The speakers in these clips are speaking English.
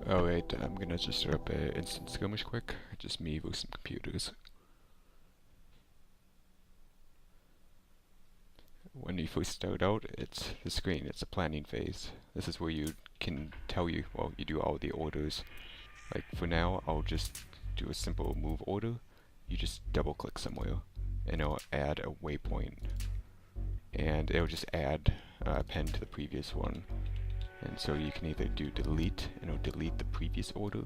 Alright, I'm gonna just start up an instant skirmish quick. Just me with some computers. When you first start out, it's the screen, it's the planning phase. This is where you can well, you do all the orders. Like for now, I'll just do a simple move order. You just double click somewhere, and it'll add a waypoint. And it'll just add a pen to the previous one. And so you can either do delete, and it'll delete the previous order,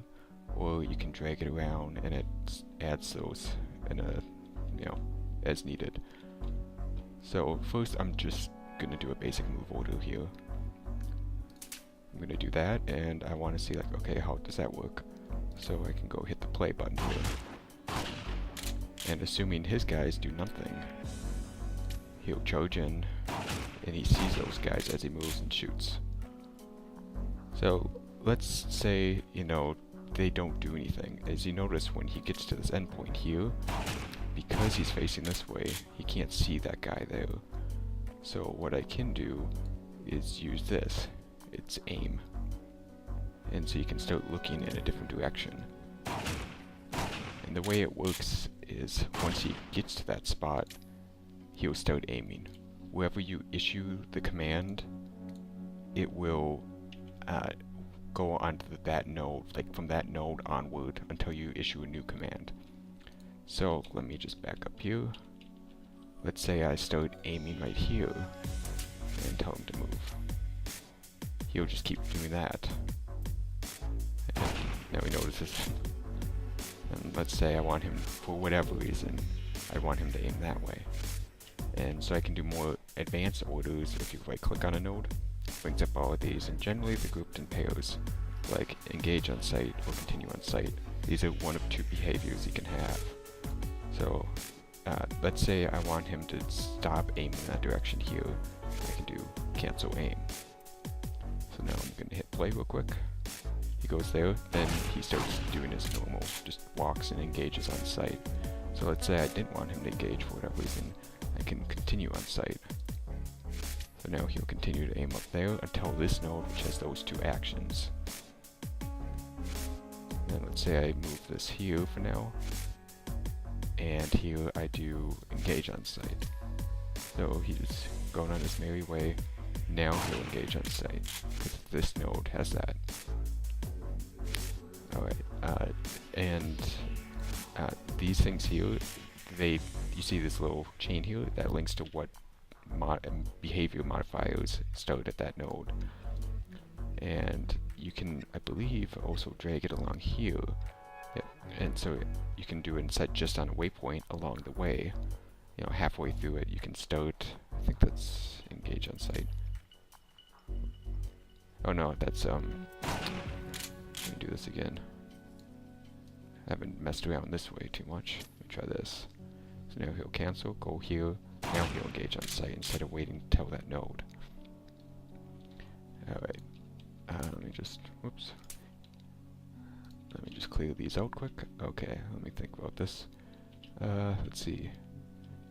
or you can drag it around and it adds those in a, as needed. So first I'm just gonna do a basic move order here. I'm gonna do that, and I want to see like, okay, how does that work? So I can go hit the play button here. And assuming his guys do nothing, he'll charge in, and he sees those guys as he moves and shoots. So let's say, they don't do anything. As you notice, when he gets to this endpoint here, because he's facing this way, he can't see that guy there. So what I can do is use this. It's aim. And so you can start looking in a different direction. And the way it works is once he gets to that spot, he'll start aiming. Wherever you issue the command, it will go onto that node, like from that node onward until you issue a new command. So let me just back up here. Let's say I start aiming right here and tell him to move. He'll just keep doing that. And now he notices. And let's say I want him, for whatever reason, I want him to aim that way. And so I can do more advanced orders if you right click on a node. Brings up all of these, and generally they're grouped in pairs, like engage on site or continue on site. These are one of two behaviors you can have. So let's say I want him to stop aiming in that direction here. I can do cancel aim. So now I'm going to hit play real quick. He goes there, then he starts doing his normal, just walks and engages on site. So let's say I didn't want him to engage for whatever reason, I can continue on site. So now he'll continue to aim up there until this node, which has those two actions. Then let's say I move this here for now, and here I do engage on site. So he's going on his merry way. Now he'll engage on site, because this node has that. Alright, and these things here, you see this little chain here that links to what behavior modifiers start at that node. And you can, I believe, also drag it along here. Yep. And so you can do it and set just on a waypoint along the way. Halfway through it, you can start. I think that's engage on site. Oh no, that's let me do this again. I haven't messed around this way too much. Let me try this. So now he'll cancel, go here. Now he'll engage on site instead of waiting to tell that node. Alright. Let me just, whoops. Let me just clear these out quick. Okay, let me think about this. Let's see.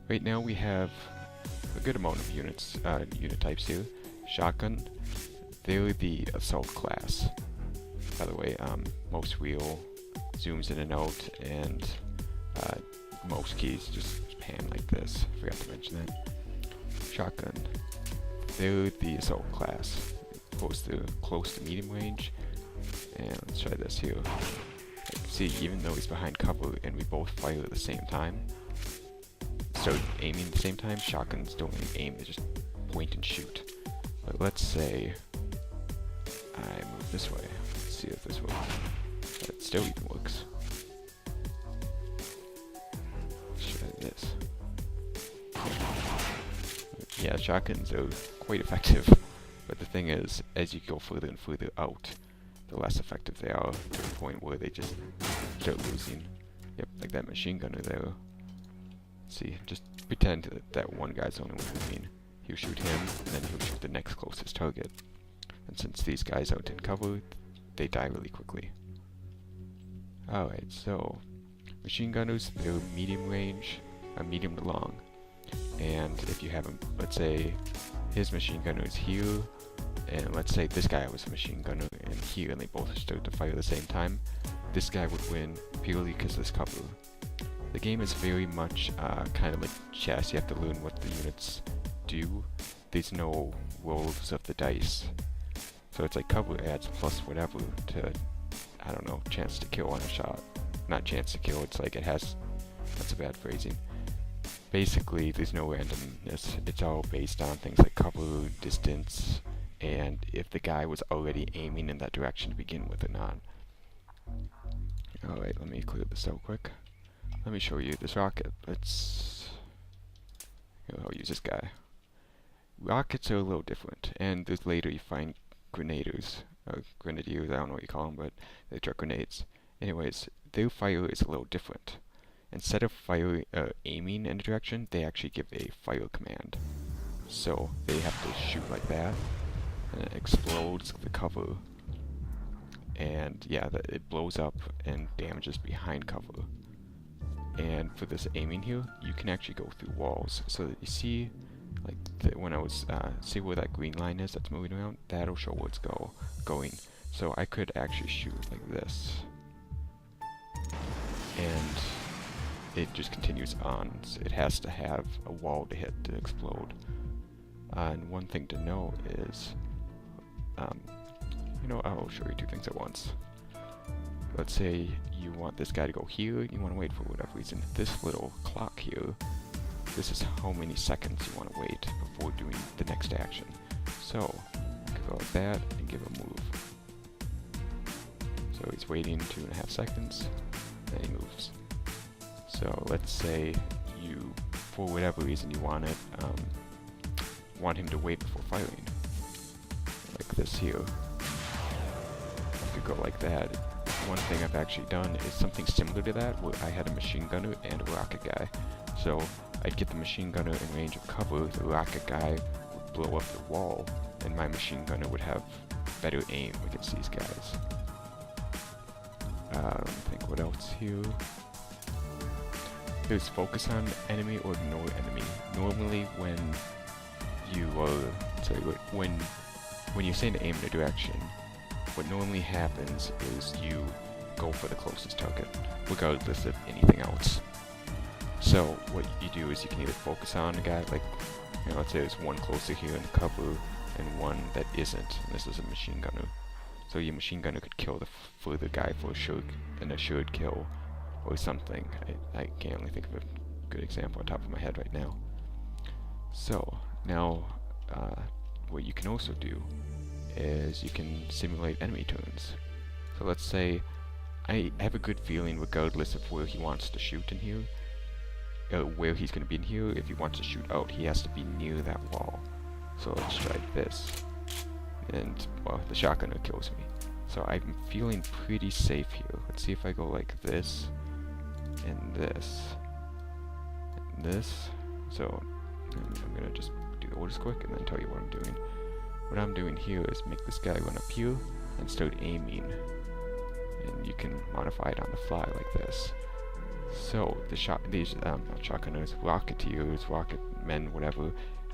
Right now we have a good amount of units, unit types here. Shotgun, they're the assault class. By the way, mouse wheel zooms in and out, and mouse keys just pan like this. Forgot to mention that. Shotgun, they're the assault class. Close to medium range. And let's try this here. See, even though he's behind cover and we both fire at the same time, so aiming at the same time, shotguns don't really aim, they just point and shoot. But let's say I move this way. Let's see if this works. It still even works. Let's try this. Yeah, shotguns are quite effective, but the thing is, as you go further and further out, the less effective they are, to the point where they just start losing. Yep, like that machine gunner there. See, just pretend that one guy's the only one moving. He'll shoot him, and then he'll shoot the next closest target. And since these guys aren't in cover, they die really quickly. Alright, so machine gunners, they're medium range, medium to long. And if you have him, let's say his machine gunner is here, and let's say this guy was a machine gunner and here, and they both started to fire at the same time, this guy would win purely because of this cover. The game is very much kind of like chess. You have to learn what the units do. There's no rolls of the dice. So it's like cover adds plus whatever to, I don't know, chance to kill on a shot. Not chance to kill, it's like it has, that's a bad phrasing. Basically, there's no randomness. It's all based on things like cover, distance, and if the guy was already aiming in that direction to begin with or not. Alright, let me clear this out quick. Let me show you this rocket. I'll use this guy. Rockets are a little different, and there's later you find grenadiers, or grenadiers, I don't know what you call them, but they're grenades. Anyways, their fire is a little different. Instead of aiming in a direction, they actually give a fire command. So they have to shoot like that, and it explodes the cover. And yeah, it blows up and damages behind cover. And for this aiming here, you can actually go through walls. So that you see, like when I was see where that green line is that's moving around, that'll show where it's going. So I could actually shoot like this, and it just continues on. So it has to have a wall to hit to explode. And one thing to know is, you know, I'll show you two things at once. Let's say you want this guy to go here, you want to wait for whatever reason. This little clock here, this is how many seconds you want to wait before doing the next action. So, I could go like that and give a move. So he's waiting 2.5 seconds, then he moves. So let's say you, for whatever reason you want him to wait before firing. Like this here. You could go like that. One thing I've actually done is something similar to that, where I had a machine gunner and a rocket guy. So I'd get the machine gunner in range of cover, the rocket guy would blow up the wall, and my machine gunner would have better aim against these guys. Let me think what else here. There's focus on enemy or ignore enemy. Normally when you when you're saying to aim in a direction, what normally happens is you go for the closest target, regardless of anything else. So what you do is you can either focus on a guy, like, you know, let's say there's one closer here in the cover and one that isn't, and this is a machine gunner. So your machine gunner could kill the further guy for an assured kill or something. I can't really think of a good example on top of my head right now. So now what you can also do is you can simulate enemy turns. So let's say I have a good feeling, regardless of where he wants to shoot in here, where he's going to be in here. If he wants to shoot out, he has to be near that wall. So let's try this, and well, the shotgunner kills me. So I'm feeling pretty safe here. Let's see if I go like this and this and this. So I'm gonna just do the orders quick and then tell you what I'm doing. What I'm doing here is make this guy run up here and start aiming, and you can modify it on the fly like this. So these not shotgunners, rocketeers, rocket men, whatever,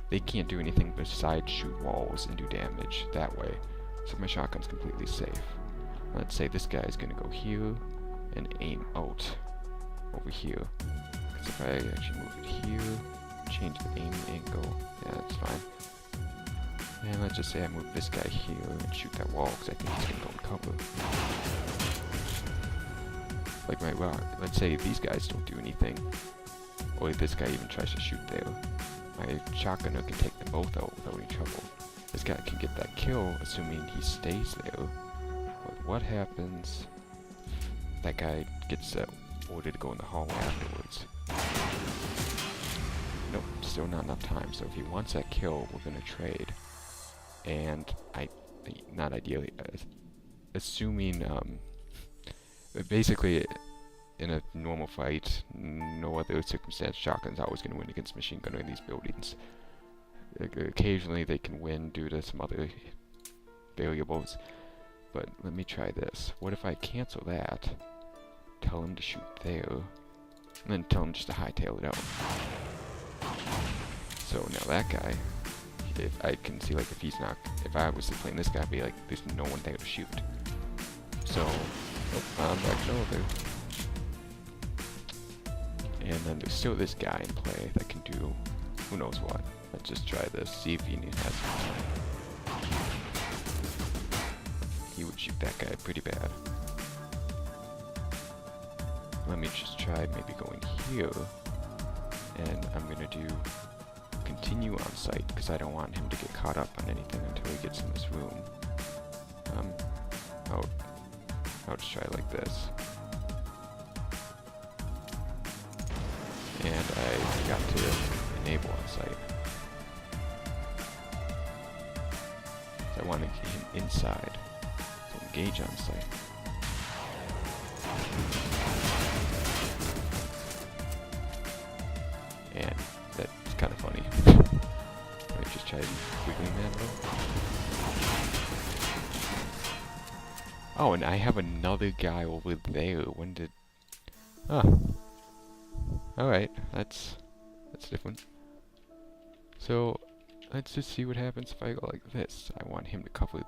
they can't do anything besides shoot walls and do damage that way. So my shotgun's completely safe. Let's say this guy is gonna go here and aim out over here. Because if I actually move it here, change the aim angle, yeah, that's fine. And let's just say I move this guy here and shoot that wall, because I think he's gonna go in cover. Like my rock, let's say these guys don't do anything, or this guy even tries to shoot there. My shotgunner can take them both out without any trouble. This guy can get that kill, assuming he stays there. But what happens if that guy gets ordered to go in the hallway afterwards? Nope, still not enough time. So if he wants that kill, we're gonna trade. And not ideally, assuming, basically, in a normal fight, no other circumstance, shotgun's always going to win against machine gunner in these buildings. Occasionally they can win due to some other variables, but let me try this. What if I cancel that, tell him to shoot there, and then tell him just to hightail it out? So now that guy, if I can see, like, if he's not, if I was playing this guy, I'd be like, there's no one there to shoot. So, oh, I'm back over. And then there's still this guy in play that can do who knows what. Let's just try this, see if he has some time. He would shoot that guy pretty bad. Let me just try maybe going here. And I'm gonna do continue on site because I don't want him to get caught up on anything until he gets in this room. I'll just try it like this. And I forgot to enable on site. So I want to get him inside. So engage on site. And that's kind of funny. Let me just try wiggling that though. Oh, and I have another guy over there. When did... Oh. Alright, that's different. So, let's just see what happens if I go like this. I want him to cover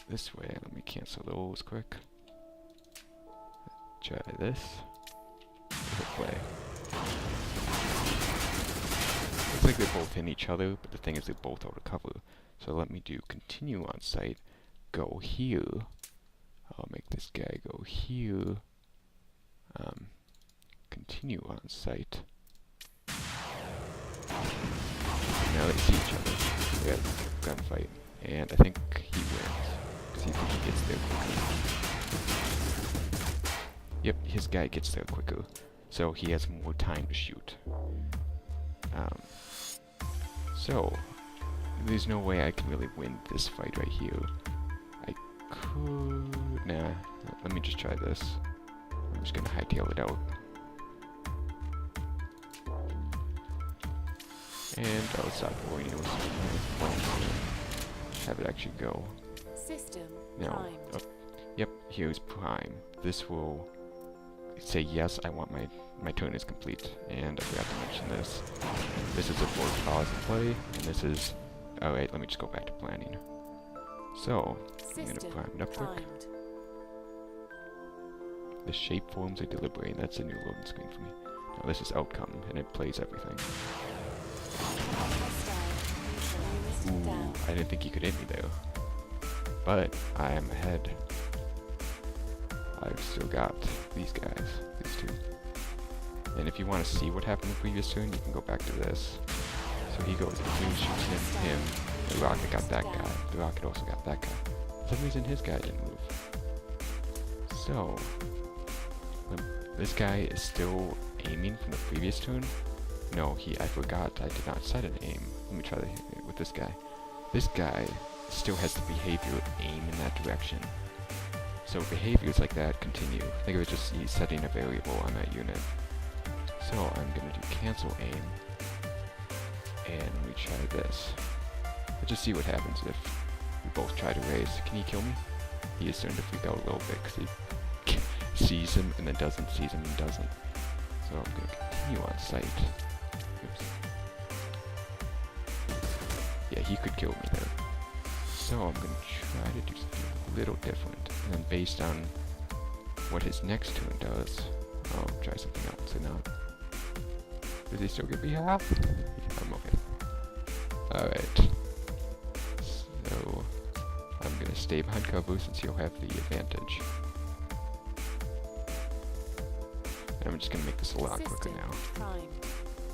this way. Let me cancel those quick. Try this. Play. Looks like they're both in each other, but the thing is they're both out of cover. So let me do continue on site. Go here. I'll make this guy go here. Continue on site. Now they see each other. We have a gunfight. And I think he wins. Because he gets there quicker. Yep, his guy gets there quicker. So he has more time to shoot. So, there's no way I can really win this fight right here. I could... Nah, let me just try this. I'm just gonna hightail it out. And I'll stop worrying with have it actually go. System No. primed. Oh, yep, here's prime. This will say yes, I want my turn is complete. And I forgot to mention this. This is a forward pause and play, and this is... Alright, let me just go back to planning. So, I'm gonna prime it up quick. The shape forms are deliberating. That's a new loading screen for me. Now this is outcome, and it plays everything. Ooh, I didn't think he could hit me there. But I am ahead. I've still got these guys, these two. And if you want to see what happened the previous turn, you can go back to this. So he goes and he shoots him. The rocket got that guy. The rocket also got that guy. For some reason his guy didn't move. So, this guy is still aiming from the previous turn. No, I forgot. I did not set an aim. Let me try with this guy. This guy still has the behavior aim in that direction. So behaviors like that continue. I think it was just he's setting a variable on that unit. So I'm going to do cancel aim. And we try this. Let's just see what happens if we both try to raise. Can he kill me? He is starting to freak out a little bit because he sees him and then doesn't, sees him and doesn't. So I'm going to continue on site. Oops. Yeah, he could kill me there. So I'm going to try to do something a little different. And then based on what his next turn does, I'll try something else. Or not. Does he still give me half? I'm okay. Alright. So I'm going to stay behind cover since he'll have the advantage. And I'm just going to make this a lot quicker now.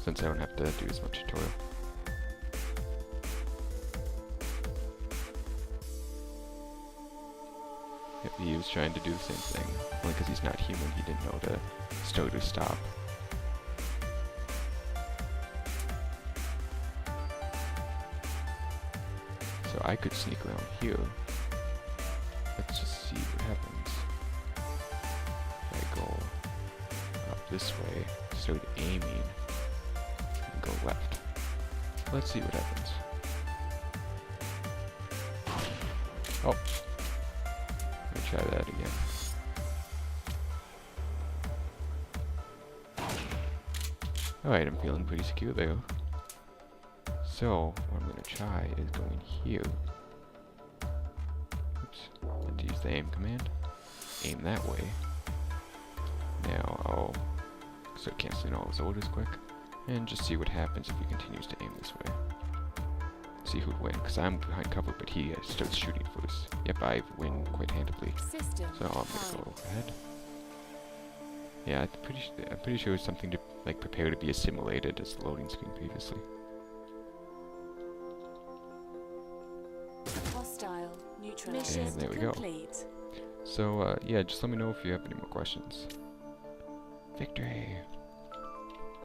Since I don't have to do as much tutorial. Yep, he was trying to do the same thing. Only because he's not human, he didn't know to start or stop. So I could sneak around here. Let's just see what happens. If I go up this way, start aiming, and go left. Let's see what happens. Oh. Let me try that again. Alright, I'm feeling pretty secure there. So, what I'm going to try is going here. Oops, I had to use the aim command. Aim that way. Now I'll start canceling all his orders quick, and just see what happens if he continues to aim this way. See who'd win, because I'm behind cover, but he starts shooting first. Yep, I win quite handily. System So I'm gonna go ahead. Yeah, I'm pretty sure it's something to like prepare to be assimilated as the loading screen previously. Hostile neutralized. And there we go. Complete. So yeah, just let me know if you have any more questions. Victory!